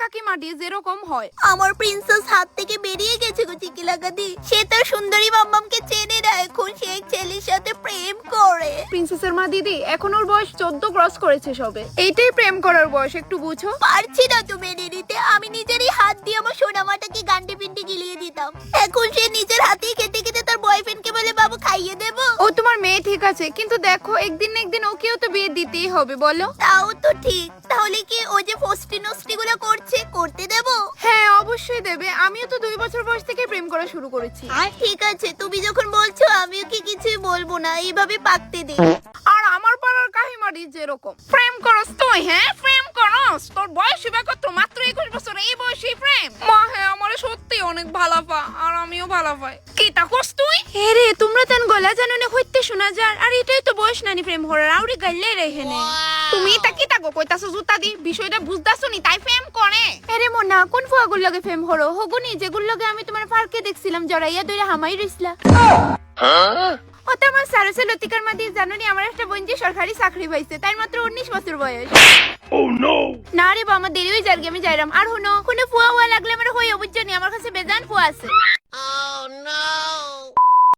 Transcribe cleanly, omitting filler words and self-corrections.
কাকিমাটি যেরকম হয়। আমার প্রিন্সেস হাত থেকে বেরিয়ে গেছে গো চিকিলাকাদি। সে তার সুন্দরী মাম্মামকে চেনে না, এখন সে এক ছেলের সাথে প্রেম করে। প্রিন্সেসের মা দিদি এখন ওর বয়স 14 ক্রস করেছে সবে, এইটাই প্রেম করার বয়স, একটু বুঝো। পারছি না তো মেনে নিতে। আমি নিজেরই হাত দিয়ে আমার সোনামাটাকে গান্ডে পিন্ডে গিলিয়ে দিতাম, এখন সে নিজের হাতেই খেতে খেতে তার বয়ফ্রেন্ডকে বলে বাবু খাইয়ে দেবো। ও তোমার মেয়ে ঠিক আছে, কিন্তু দেখো একদিন না একদিন ওকেও তো বিয়ে দিতেই হবে বলো। তাও তো ঠিক। তাহলে কি ও যে ফষ্টি নষ্টি গুলো করছে করতে দেবো? হ্যাঁ অবশ্যই দেবে, আমিও তো 2 বছর বয়স থেকে প্রেম করা শুরু করেছি। ঠিক আছে, তুমি যখন বলছো আমিও কি কিছুই বলবো না, এইভাবে পাকতে দে। আর আমার পাড়ার কাহিমারি যেরকম প্রেম করস তুই, হ্যাঁ প্রেম করস, তোর বয়স হবে কত? মাত্র 21 বছর, এই বয়সে প্রেম? মা হ্যাঁ আমার সত্যি অনেক ভালো পা, আর আমিও ভালো পাই। কি তা করস তুই? হে রে তোমরা তেন গলা জানো না হইতে শোনা যার, আর এটাই তো বয়স নানি প্রেম হরার, আউরি গাইলে রে হেনে। তুমি তা কি তাগো কইতাছো জুতা দি, বিষয়টা বুঝতাছো নি তাই প্রেম করে? আরে মোনা কোন ফুয়াগুর লগে প্রেম হরো হগুনি, যেগুর লগে আমি তোমার পার্কে দেখছিলাম জড়াইয়া দইরা হামাই রইছলা। ও তো আমার সারসে লতিকার মাদি, জানো নি আমার একটা বোন যে সরকারি চাকরি পাইছে, তাই মাত্র 19 বছর বয়স। না রে বাবা দেরি হয়ে যার, আমি যাইরাম। আর হুনো কোনো ফুয়া লাগলে আমার হই অবুঝনি, আমার কাছে বেজান ফুয়া আছে।